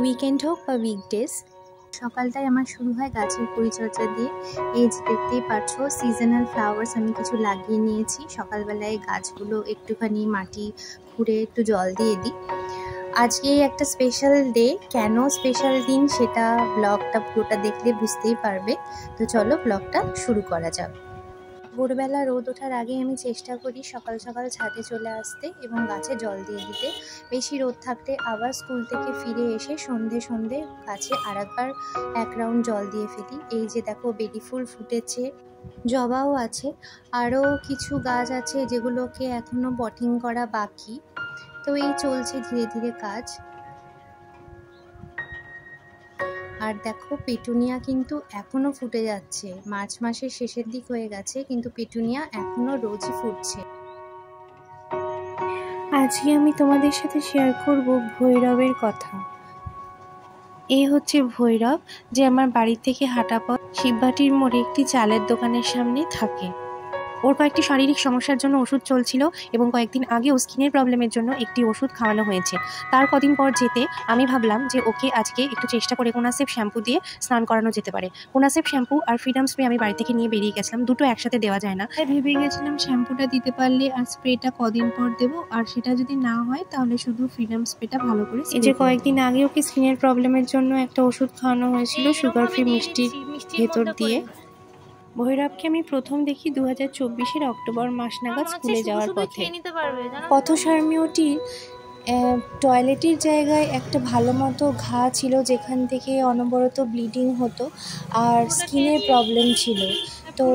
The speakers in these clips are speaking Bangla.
উইকেন্ড হোক বা উইকডেজ, সকালটাই আমার শুরু হয় গাছের পরিচর্যা দিয়ে। এই যে দেখতেই পাচ্ছ সিজনাল ফ্লাওয়ার্স আমি কিছু লাগিয়ে নিয়েছি। সকালবেলায় গাছগুলো একটুখানি মাটি খুঁড়ে একটু জল দিয়ে দিই। আজকে একটা স্পেশাল ডে, কেন স্পেশাল দিন সেটা ব্লগটা পুরোটা দেখলে বুঝতেই পারবে। তো চলো ব্লগটা শুরু করা যাক। ভোরবেলা রোদ ওঠার আগে আমি চেষ্টা করি সকাল সকাল ছাদে চলে আসতে এবং গাছে জল দিয়ে দিতে। বেশি রোদ থাকলে আবার স্কুল থেকে ফিরে এসে সন্ধে গাছে আরেকবার এক রাউন্ড জল দিয়ে ফেলি। এই যে দেখো বেলি ফুল ফুটেছে, জবাও আছে, আরও কিছু গাছ আছে যেগুলোকে এখনও পটিং করা বাকি। তো এই চলছে ধীরে ধীরে কাজ। আর দেখো পেটুনিয়া কিন্তু এখনো ফুটে যাচ্ছে, মার্চ মাসের শেষের দিক হয়ে গেছে কিন্তু পেটুনিয়া এখনো রোজই ফুটছে। আজকে আমি তোমাদের সাথে শেয়ার করব ভৈরবের কথা। এই হচ্ছে ভৈরব, যে আমার বাড়ি থেকে হাঁটা পথ শিববাটির মোড়ে একটি চালের দোকানের সামনে থাকে। ওর কয়েকটি শারীরিক সমস্যার জন্য ওষুধ চলছিল এবং কয়েকদিন আগেও স্কিনের প্রবলেমের জন্য একটি ওষুধ খাওয়ানো হয়েছে। তার কদিন পর যেতে আমি ভাবলাম যে ওকে আজকে একটু চেষ্টা করে কোনাসেপ শ্যাম্পু দিয়ে স্নান করানো যেতে পারে। কোনাসেপ শ্যাম্পু আর ফ্রিডম স্প্রে আমি বাড়ি থেকে নিয়ে বেরিয়ে গেছিলাম, দুটো একসাথে দেওয়া যায় না। তাই ভেবে গেছিলাম শ্যাম্পুটা দিতে পারলে আর স্প্রেটা কদিন পর দেবো, আর সেটা যদি না হয় তাহলে শুধু ফ্রিডম স্প্রেটা ভালো করে। এই যে কয়েকদিন আগে ওকে স্কিনের প্রবলেমের জন্য একটা ওষুধ খাওয়ানো হয়েছিল সুগার ফ্রি মিষ্টির ভেতর দিয়ে। ভৈরবকে আমি প্রথম দেখি 2024-এর অক্টোবর মাস নাগাদ স্কুলে যাওয়ার পথে। পথসারমীয়টির টয়লেটের জায়গায় একটা ভালো মতো ঘা ছিল যেখান থেকে অনবরত ব্লিডিং হতো আর স্কিনের প্রবলেম ছিল। তো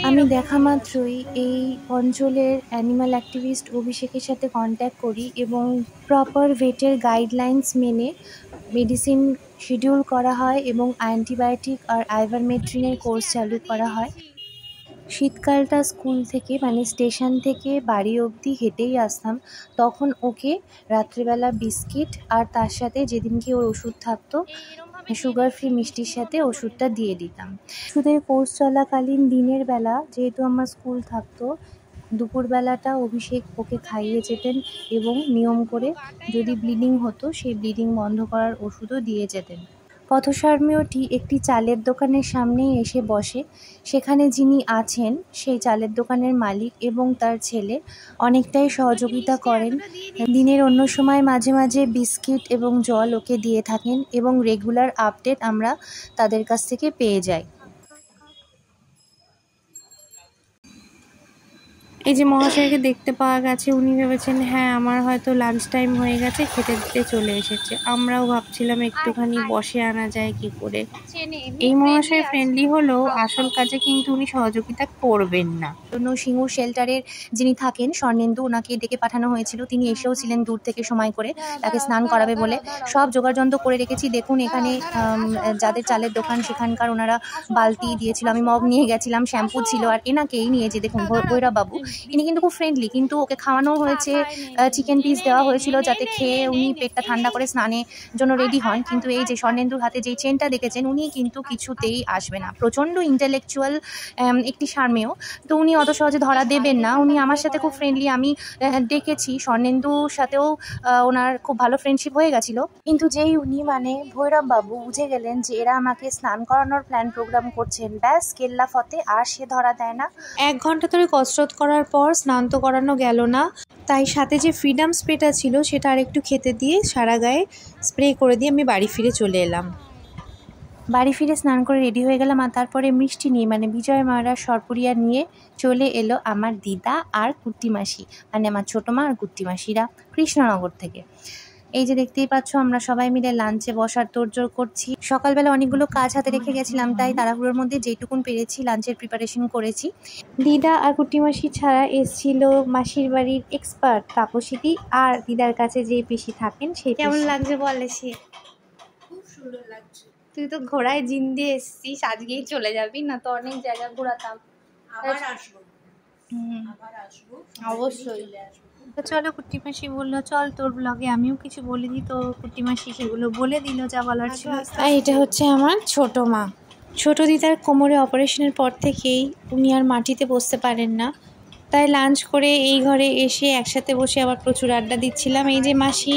আমি দেখা মাত্রই এই অঞ্চলের অ্যানিম্যাল অ্যাক্টিভিস্ট অভিষেকের সাথে কন্ট্যাক্ট করি এবং প্রপার ভেটের গাইডলাইন্স মেনে মেডিসিন শিডিউল করা হয় এবং অ্যান্টিবায়োটিক আর আইভারমেট্রিনের কোর্স চালু করা হয়। শীতকালটা স্কুল থেকে মানে স্টেশন থেকে বাড়ি অবধি হেঁটেই আসতাম। তখন ওকে রাত্রিবেলা বিস্কিট আর তার সাথে যেদিনকে ওর ওষুধ থাকতো সুগার ফ্রি মিষ্টির সাথে ওষুধটা দিয়ে দিতাম। ওষুধের কোর্স চলাকালীন দিনের বেলা যেহেতু আমার স্কুল থাকতো, দুপুরবেলাটা অভিষেক ওকে খাইয়ে যেতেন এবং নিয়ম করে যদি ব্লিডিং হতো সেই ব্লিডিং বন্ধ করার ওষুধও দিয়ে যেতেন। পথসারমীয়টি একটি চালের দোকানের সামনেই এসে বসে। সেখানে যিনি আছেন সেই চালের দোকানের মালিক এবং তার ছেলে অনেকটাই সহযোগিতা করেন। দিনের অন্য সময় মাঝে মাঝে বিস্কিট এবং জল ওকে দিয়ে থাকেন এবং রেগুলার আপডেট আমরা তাদের কাছ থেকে পেয়ে যাই। এই যে মহাশয়কে দেখতে পাওয়া গেছে, উনি ভেবেছেন হ্যাঁ আমার হয়তো লাঞ্চ টাইম হয়ে গেছে, খেতে দিতে চলে এসেছে। আমরাও ভাবছিলাম একটুখানি বসে আনা যায় কি করে। এই মহাশয় ফ্রেন্ডলি হলেও আসল কাজে কিন্তু উনি সহযোগিতা করবেন না। সিঙ্গুর শেল্টারের যিনি থাকেন স্বর্ণেন্দু, ওনাকে ডেকে পাঠানো হয়েছিল। তিনি এসেও ছিলেন দূর থেকে সময় করে তাকে স্নান করাবে বলে। সব জোগাড়যন্ত্র করে রেখেছি। দেখুন এখানে যাদের চালের দোকান সেখানকার ওনারা বালতি দিয়েছিল, আমি মগ নিয়ে গেছিলাম, শ্যাম্পু ছিল, আর এনাকেই নিয়েছি। দেখুন ভৈরব বাবু, ইনি কিন্তু খুব ফ্রেন্ডলি, কিন্তু ওকে খাওয়ানো হয়েছে, চিকেন পিস দেওয়া হয়েছিল যাতে খেয়ে উনি পেটটা ঠান্ডা করে স্নানের জন্য রেডি হন। কিন্তু এই যে স্বর্ণেন্দুর হাতে যেই চেনটা দেখেছেন উনি কিন্তু কিছুতেই আসবে না। প্রচণ্ড ইন্টেলেকচুয়াল একটি সারমেয়, তো উনি অত সহজে ধরা দেবেন না। উনি আমার সাথে খুব ফ্রেন্ডলি, আমি দেখেছি স্বর্ণেন্দুর সাথেও ওনার খুব ভালো ফ্রেন্ডশিপ হয়ে গেছিলো। কিন্তু যেই উনি মানে ভৈরব বাবু বুঝে গেলেন যে এরা আমাকে স্নান করানোর প্ল্যান প্রোগ্রাম করছেন, ব্যাস কেল্লা ফতে, আর সে ধরা দেয় না। 1 ঘন্টা ধরে কসরত করার পর স্নান তো করানো গেল না, তাই সাথে যে ফ্রিডম স্প্রেটা ছিল সেটা আর একটু খেতে দিয়ে সারা গায়ে স্প্রে করে দিয়ে আমি বাড়ি ফিরে চলে এলাম। বাড়ি ফিরে স্নান করে রেডি হয়ে গেলাম, আর তারপরে মিষ্টি নিয়ে মানে বিজয় মারা সরপুরিয়া নিয়ে চলে এলো আমার দিদা আর কুট্টি মাসি, মানে আমার ছোটো মা আর কুট্টি মাসিরা কৃষ্ণনগর থেকে। এই যে দেখতেই পাচ্ছ আমরা সবাই মিলে লাঞ্চে বসার তোড়জোড় করছি। সকালবেলা অনেকগুলো কাজ হাতে রেখে গেছিলাম, তাই তাড়াহুড়োর মধ্যে যেটুকুন পেরেছি লাঞ্চের প্রিপারেশন করেছি। দিদা আর কুট্টি মাসি ছাড়া এসেছিল মাসির বাড়ির এক্সপার্ট তাপসীদি আর দিদার কাছে যে পিসি থাকেন সেই। কেমন লাগছে বলে সে? খুব সুন্দর লাগছে। তুই তো ঘোড়ায় জিন দিয়ে এসেছিস, আজকেই চলে যাবি না তো অনেক জায়গা ঘোরাতাম। আবার আসবো অবশ্যই। তো চলো, কুট্টি মাসি বললো চল তোর ব্লগে আমিও কিছু বলে দিই, তো কুট্টি মাসি সেগুলো বলে দিল যা বলার ছিল। এটা হচ্ছে আমার ছোটো মা। ছোটো দিদার কোমরে অপারেশনের পর থেকেই উনি আর মাটিতে বসতে পারেন না, তাই লাঞ্চ করে এই ঘরে এসে একসাথে বসে আবার প্রচুর আড্ডা দিচ্ছিলাম। এই যে মাসি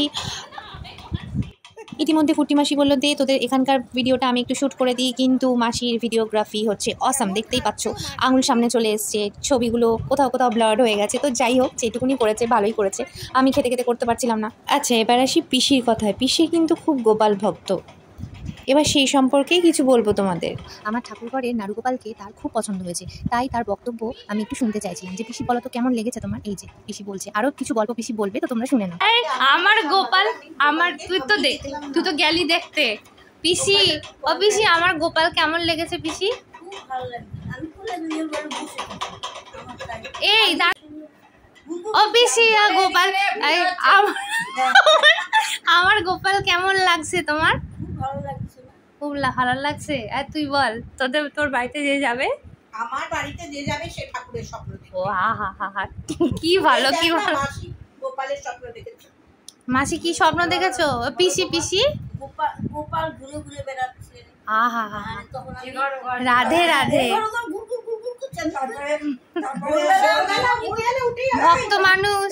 ইতিমধ্যে কুটি মাসি বললো দে তোদের এখানকার ভিডিওটা আমি একটু শ্যুট করে দিই, কিন্তু মাসির ভিডিওগ্রাফি হচ্ছে অসাম, দেখতেই পাচ্ছ আঙুল সামনে চলে এসছে, ছবিগুলো কোথাও কোথাও ব্লার্ড হয়ে গেছে। তো যাই হোক, যেটুকুনি করেছে ভালোই করেছে, আমি খেতে খেতে করতে পারছিলাম না। আচ্ছা, এবার আসি পিসির কথায়। পিসি কিন্তু খুব গোপাল ভক্ত, এবার সেই সম্পর্কেই কিছু বলবো তোমাদের। আমার ঠাকুরঘরের নাড়ুগোপালকে তার খুব পছন্দ হয়েছে, তাই তার বক্তব্য আমি একটু শুনতে চাইছিলাম যে পিসি বলো তো কেমন লেগেছে তোমার। এই যে পিসি বলছে, আরও কিছু গল্প পিসি বলবে, তো তোমরা শুনে নাও। আমার গোপাল, আমার তুই তো গেলি দেখতে। পিসি, ও পিসি আমার গোপাল কেমন লেগেছে পিসি? এই ও পিসি গোপাল, আমার গোপাল কেমন লাগছে তোমার? খুব ভালো লাগছে। আর তুই বল, তোর বাড়িতে যে যাবে, আমার বাড়িতে যে যাবে সে ঠাকুরের স্বপ্ন দেখে। ও হা, কি ভালো কি ভালো। গোপালের স্বপ্ন দেখেছো? মাসি কি স্বপ্ন দেখেছো? পিসি গোপাল ঘুরে ঘুরে বেড়াচ্ছে। হা, রাধে রাধে। ভক্ত মানুষ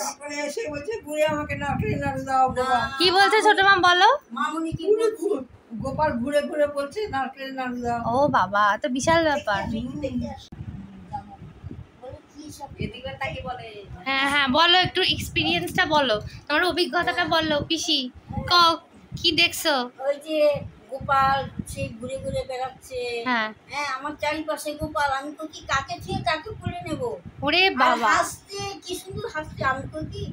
কি বলছে ছোট মা বলো? মামুনি কি গোপাল ঘুরে ঘুরে বলছে নারকেল নাড়ু দাও। ও বাবা, তো বিশাল ব্যাপার। হ্যাঁ বলো, একটু এক্সপিরিয়েন্সটা বলো, তোমার অভিজ্ঞতাটা বলো পিসি। কি দেখছো? ওই যে গোপাল সে ঘুরে ঘুরে বেড়াচ্ছে। হ্যাঁ আমার চারিপাশে গোপাল, আমি তো কি কাকে ছুঁয়ে কাকে করে নেব। ওরে বাবা, হাসছে কি সুন্দর হাসছে। আমি তো কি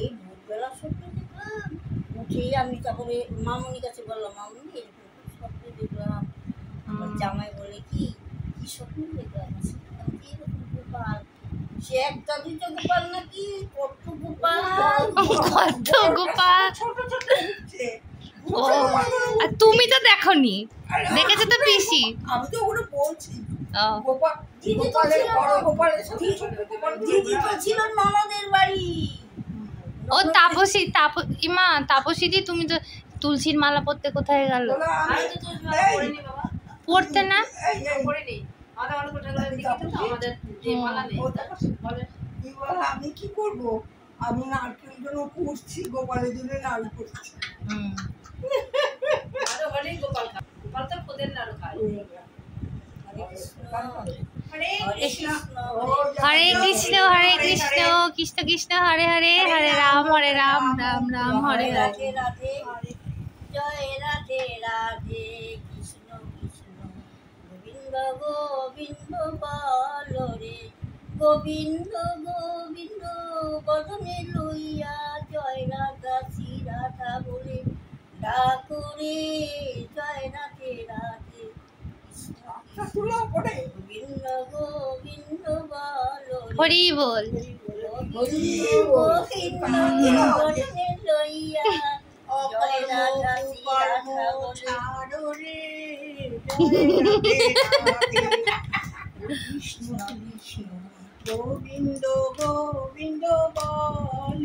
এই ভোরবেলা স্বপ্ন দেখলাম। উঠেই আমি তারপরে মামুনির কাছে বললাম, মামুনি এরকম স্বপ্ন দেখলাম। আমার জামাই বলে কি কি স্বপ্ন দেখলাম? এরকম গোপাল, সে একটা দুটো গোপাল নাকি কত গোপাল, ছোট ছোট হচ্ছে। ও আর তুমি তো দেখোনি, দেখেছো তো পিসি? আমি তো ওগুলো বলছি। গোপালের সাথে ছোট গোপাল দিদি তো ছিল ননদের বাড়ি। ও তাপসী দি, তুমি তো তুলসীর মালা পরতে কোথায় গেল? পড়তে না? আমি কি করবো? আমি নারকেল জন্য করছি, গোপালের জন্য নাড়ু করছি। হরে কৃষ্ণ কৃষ্ণ কৃষ্ণ হরে হরে, হরে রাম রাম রাম হরে হরে। রাধে জয় রাধে রাধে, কৃষ্ণ কৃষ্ণ গোবিন্দ গোবিন্দ বল রে, গোবিন্দ গোবিন্দ বদনে লইয়া জয় রাধা শ্রী রাধা বলে ডাকুরে, জয় রাধে রাধে গোবিন্দ গোবিন্দ বল হরি বল। গোবিন্দ বদনে লইয়া জয় রাধা শ্রী রাধা বলে কৃষ্ণ কৃষ্ণ গোবিন্দ গোবিন্দ বল।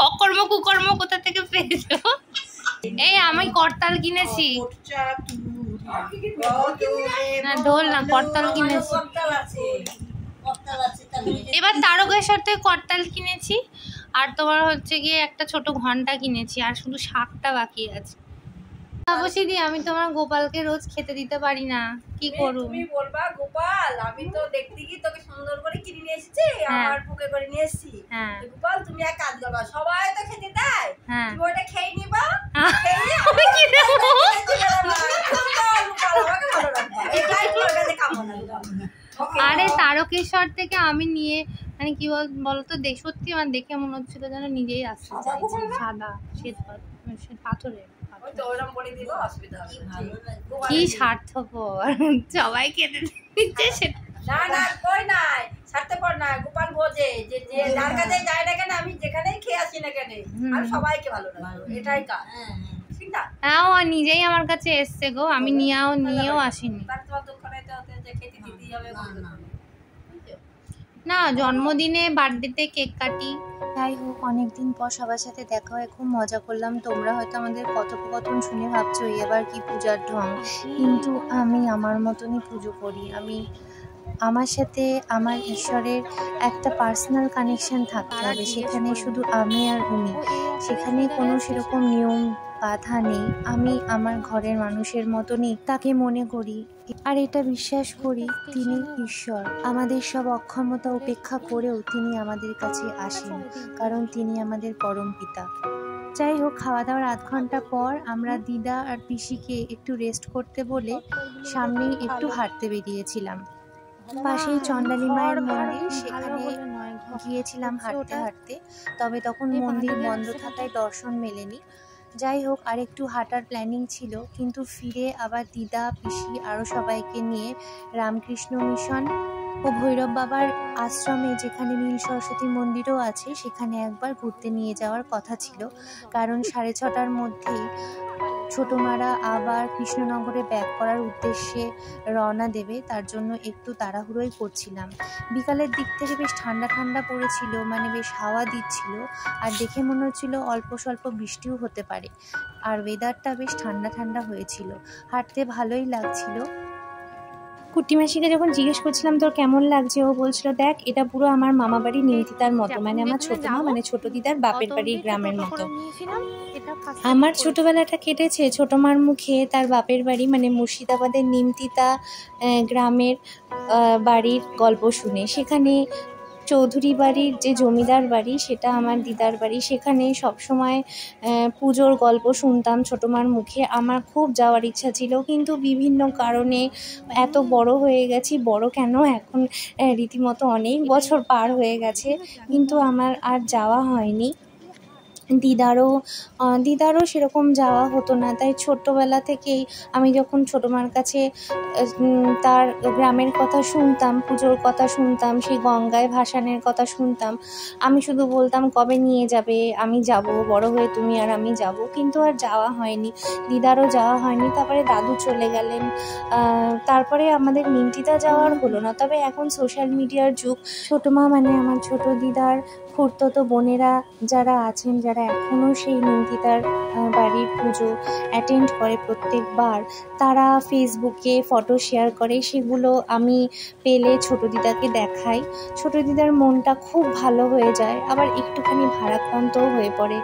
অকর্ম কুকর্ম কোথা থেকে পেয়েছো? এই আমি করতাল কিনেছি, না ঢোল না, করতাল কিনেছি। এবার তারকেশ্বর থেকে করতাল কিনেছি, আর তোমার হচ্ছে গিয়ে একটা ছোট ঘন্টা কিনেছি, আর শুধু শাকটা বাকি আছে। অবশ্যই দি, আমি তোমার গোপালকে রোজ খেতে দিতে পারি না, কি করব? তুমি বলবা গোপাল আমি তো দেখতে গিয়ে তোকে সুন্দর করে কিনে নিয়ে এসেছি, আমার বুকে করে নিয়ে এসেছি। গোপাল তুমি এক কাজ করবা, সবাই তো খেতে দেয়, তুমি ওটা খেয়ে নিবা, আমি কি দেব? আরে তারকেশ্বর থেকে আমি নিয়ে, মানে কি বলতো, সত্যি আমার দেখে মনে হচ্ছিল যেন নিজেই আসছে, সাদা শ্বেত পাথরের। কি স্বার্থপর, সবাই খেতে দিচ্ছে সেটা। না কই নাই স্বার্থপর না, গোপাল বোঝে যে যার কাছে যায় না কেন, আমি যেখানেই খেয়ে আসি না কেন আমি সবাইকে ভালো লাগে, এটাই কাজ। হ্যাঁ ও নিজেই আমার কাছে এসছে গো, আমি নিয়েও আসিনি। না জন্মদিনে বার্থডেতে কেক কাটি। যাই হোক, অনেকদিন পর সবার সাথে দেখা হয়ে খুব মজা করলাম। তোমরা হয়তো আমাদের কথোপকথন শুনে ভাবছো এবার কি পূজার ঢং, কিন্তু আমি আমার মতনই পুজো করি। আমার সাথে আমার ঈশ্বরের একটা পার্সোনাল কানেকশন থাকতে হবে, সেখানে শুধু আমি আর উনি, সেখানে কোনো সেরকম নিয়ম বাধা নেই। আমি আমার ঘরের মানুষের মতনই তাকে মনে করি, আর এটা বিশ্বাস করি তিনি ঈশ্বর। আমাদের সব অক্ষমতা উপেক্ষা করেও তিনি আমাদের কাছে আসেন, কারণ তিনি আমাদের পরম পিতা। যাই হোক, খাওয়া দাওয়ার আধ ঘন্টা পর আমরা দিদা আর পিসিকে একটু রেস্ট করতে বলে সামনেই একটু হাঁটতে বেরিয়েছিলাম। পাশেই চণ্ডালী মায়ের মন্দির, সেখানে গিয়েছিলাম হাঁটতে হাঁটতে। তবে তখন মন্দির বন্ধ থাকায় দর্শন মেলেনি। যাই হোক, আর একটু হাঁটার প্ল্যানিং ছিল, কিন্তু ফিরে আবার দিদা পিসি আরও সবাইকে নিয়ে রামকৃষ্ণ মিশন ও ভৈরব বাবার আশ্রমে, যেখানে নীল সরস্বতী মন্দিরও আছে, সেখানে একবার ঘুরতে নিয়ে যাওয়ার কথা ছিল। কারণ 6:30টার মধ্যেই ছোটমারা আবার কৃষ্ণনগরে ব্যাক করার উদ্দেশ্যে রওনা দেবে, তার জন্য একটু তাড়াহুড়োই করছিলাম। বিকালের দিক থেকে বেশ ঠান্ডা ঠান্ডা পড়েছিল, মানে বেশ হাওয়া দিচ্ছিল, আর দেখে মনে হচ্ছিল অল্প স্বল্প বৃষ্টিও হতে পারে। আর ওয়েদারটা বেশ ঠান্ডা ঠান্ডা হয়েছিল, হাঁটতে ভালোই লাগছিল। কুট্টি মাসিকে যখন জিজ্ঞেস করছিলাম তোর কেমন লাগছে, ও বলছিল দেখ এটা পুরো আমার মামা বাড়ি নিমতিতার মতো, মানে আমার ছোট মা, মানে ছোট দিদার বাপের বাড়ির গ্রামের মতো। আমার ছোটবেলাটা কেটেছে ছোট মার মুখে তার বাপের বাড়ি মানে মুর্শিদাবাদের নিমতিতা গ্রামের বাড়ির গল্প শুনে। সেখানে চৌধুরী বাড়ির যে জমিদার বাড়ি, সেটা আমার দিদার বাড়ি। সেখানে সবসময় পুজোর গল্প শুনতাম ছোটো মার মুখে। আমার খুব যাওয়ার ইচ্ছা ছিল, কিন্তু বিভিন্ন কারণে এত বড় হয়ে গেছি, বড় কেন এখন রীতিমতো অনেক বছর পার হয়ে গেছে, কিন্তু আমার আর যাওয়া হয়নি। দিদারও সেরকম যাওয়া হতো না। তাই ছোট্টবেলা থেকেই আমি যখন ছোটো মার কাছে তার গ্রামের কথা শুনতাম, পুজোর কথা শুনতাম, সেই গঙ্গায় ভাসানের কথা শুনতাম, আমি শুধু বলতাম কবে নিয়ে যাবে, আমি যাব, বড় হয়ে তুমি আর আমি যাব। কিন্তু আর যাওয়া হয়নি, দিদারও যাওয়া হয়নি। তারপরে দাদু চলে গেলেন, তারপরে আমাদের নিমতিতা যাওয়ার হলো না। তবে এখন সোশ্যাল মিডিয়ার যুগ, ছোটো মা মানে আমার ছোটো দিদার খুড়তো বোনেরা যারা আছেন, যারা এখনও সেই নিমতিতার বাড়ির পুজো অ্যাটেন্ড করে প্রত্যেকবার, তারা ফেসবুকে ফটো শেয়ার করে, সেগুলো আমি পেলে ছোটো দিদাকে দেখাই। ছোটো দিদার মনটা খুব ভালো হয়ে যায়, আবার একটুখানি ভারাক্রান্তও হয়ে পড়ে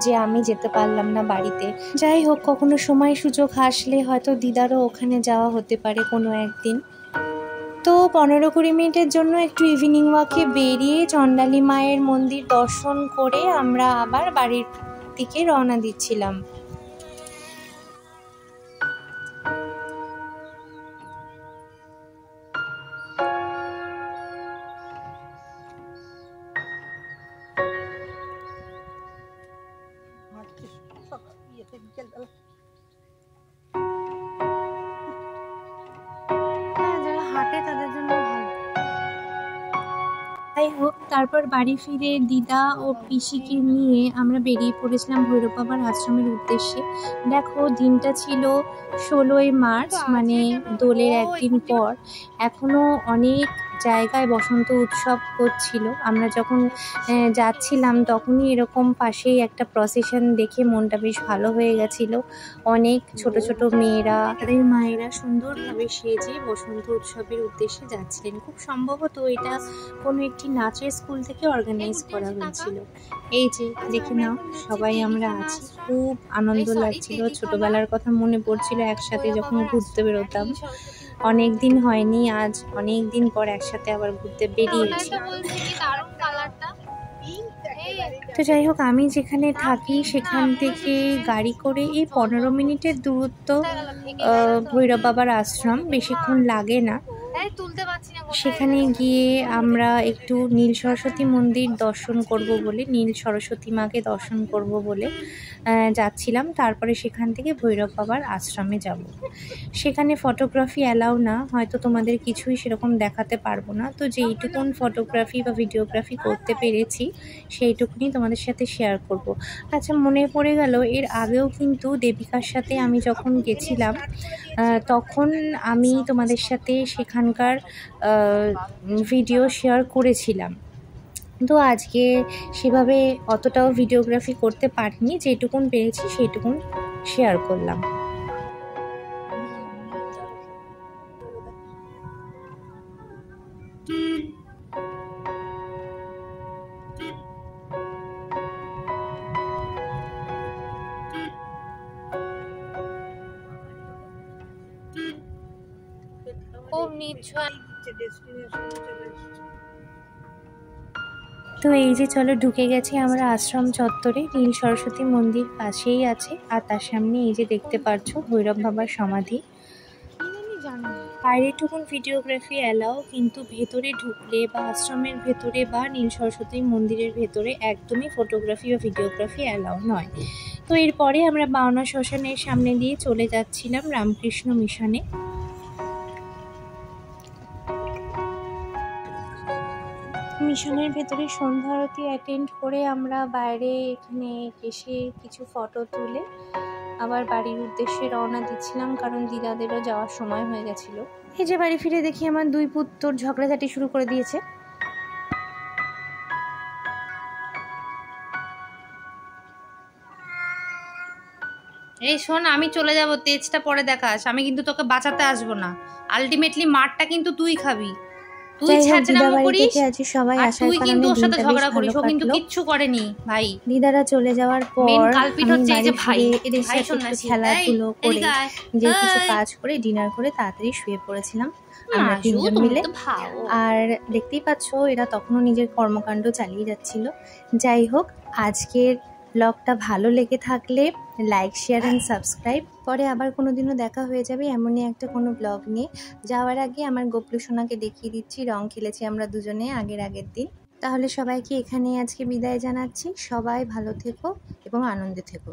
যে আমি যেতে পারলাম না বাড়িতে। যাই হোক, কখনো সময় সুযোগ আসলে হয়তো দিদারও ওখানে যাওয়া হতে পারে কোনো একদিন। তো 15-20 মিনিটের জন্য একটু ইভিনিং ওয়াকে বেরিয়ে চণ্ডালী মায়ের মন্দির দর্শন করে আমরা আবার বাড়ির দিকে রওনা দিচ্ছিলাম। যারা হাঁটে তাদের জন্য ভালো। যাই হোক, তারপর বাড়ি ফিরে দিদা ও পিসিকে নিয়ে আমরা বেরিয়ে পড়েছিলাম ভৈরব বাবার আশ্রমের উদ্দেশ্যে। দেখো, দিনটা ছিল 16ই মার্চ, মানে দোলের একদিন পর। এখনো অনেক জায়গায় বসন্ত উৎসব হচ্ছিল। আমরা যখন যাচ্ছিলাম তখনই এরকম পাশেই একটা প্রসেশন দেখে মনটা বেশ ভালো হয়ে গেছিল। অনেক ছোট ছোট মেয়েরা, তাদের মায়েরা সুন্দরভাবে সেজে বসন্ত উৎসবের উদ্দেশ্যে যাচ্ছিলেন। খুব সম্ভবত এটা কোনো একটি নাচের স্কুল থেকে অর্গানাইজ করা হয়েছিল। এই যে দেখে নাও, সবাই আমরা আছি, খুব আনন্দ লাগছিল। ছোটবেলার কথা মনে পড়ছিল, একসাথে যখন ঘুরতে বেরোতাম। অনেক দিন হয়নি, আজ অনেক দিন পর একসাথে আবার ঘুরতে বেরিয়েছি। তো যাই হোক, আমি যেখানে থাকি সেখান থেকে গাড়ি করে এই 15 মিনিটের দূরত্ব ভৈরব বাবার আশ্রম, বেশিক্ষণ লাগে না। সেখানে গিয়ে আমরা একটু নীল সরস্বতী মন্দির দর্শন করব বলে, নীল সরস্বতী মাকে দর্শন করব বলে যাচ্ছিলাম। তারপরে সেখান থেকে ভৈরব বাবার আশ্রমে যাব। সেখানে ফটোগ্রাফি অ্যালাউ না, হয়তো তোমাদের কিছুই সেরকম দেখাতে পারবো না। তো যেইটুকুন ফটোগ্রাফি বা ভিডিওগ্রাফি করতে পেরেছি সেইটুকুনি তোমাদের সাথে শেয়ার করব। আচ্ছা, মনে পড়ে গেল, এর আগেও কিন্তু দেবিকার সাথে আমি যখন গেছিলাম তখন আমি তোমাদের সাথে সেখানকার ভিডিও শেয়ার করেছিলাম। তো আজকে সেভাবে অতটাও ভিডিওগ্রাফি করতে পারিনি, যেটুকুন পেরেছি সেইটুকুন শেয়ার করলাম। নির্ঝর। তো এই যে চলো ঢুকে গেছি আমরা আশ্রম চত্বরে। নীল সরস্বতী মন্দির পাশেই আছে, আর তার সামনে এই যে দেখতে পাচ্ছ ভৈরব বাবার সমাধি। বাইরে টুকুন ভিডিওগ্রাফি অ্যালাও, কিন্তু ভেতরে ঢুকলে বা আশ্রমের ভেতরে বা নীল সরস্বতী মন্দিরের ভেতরে একদমই ফটোগ্রাফি বা ভিডিওগ্রাফি অ্যালাও নয়। তো এরপরে আমরা বাওনা শ্মশানের সামনে দিয়ে চলে যাচ্ছিলাম রামকৃষ্ণ মিশনে। মিশনের ভেতরে সন্ধ্যা আরতি অ্যাটেন্ড করে আমরা বাইরে এখানে এসে কিছু ফটো তুলে আবার বাড়ির উদ্দেশ্যে রওনা দিচ্ছিলাম, কারণ দিদাদেরও যাওয়ার সময় হয়ে গেছিল। এই যে বাড়ি ফিরে দেখি আমার দুই পুত্র ঝগড়াঝাটি শুরু করে দিয়েছে। এই শোন, আমি চলে যাব, তেজটা পরে দেখাস, আমি কিন্তু তোকে বাঁচাতে আসবো না। আলটিমেটলি মারটা কিন্তু তুই খাবি। তুই ছাড়নামো করিস আর তুই কিন্তু ওর সাথে ঝগড়া করিস, ও কিন্তু কিচ্ছু করেনি ভাই। দিদারা চলে যাওয়ার পর মেন কালপিট হচ্ছে এই যে ভাই, ভাই খেলাধুলো করে নিজের কিছু কাজ করে ডিনার করে তাড়াতাড়ি শুয়ে পড়েছিলাম আমরা তিনজন মিলে। আর দেখতেই পাচ্ছ এরা তখনও নিজের কর্মকাণ্ড চালিয়ে যাচ্ছিল। যাই হোক, আজকের ব্লগটা ভালো লেগে থাকলে লাইক, শেয়ার অ্যান্ড সাবস্ক্রাইব। পরে আবার কোনো দিনও দেখা হয়ে যাবে এমনই একটা কোনো ব্লগ নিয়ে। যাওয়ার আগে আমার গোপলু সোনাকে দেখিয়ে দিচ্ছি, রং খেলেছি আমরা দুজনে আগের দিন। তাহলে সবাইকে এখানে আজকে বিদায় জানাচ্ছি। সবাই ভালো থেকো এবং আনন্দে থেকো।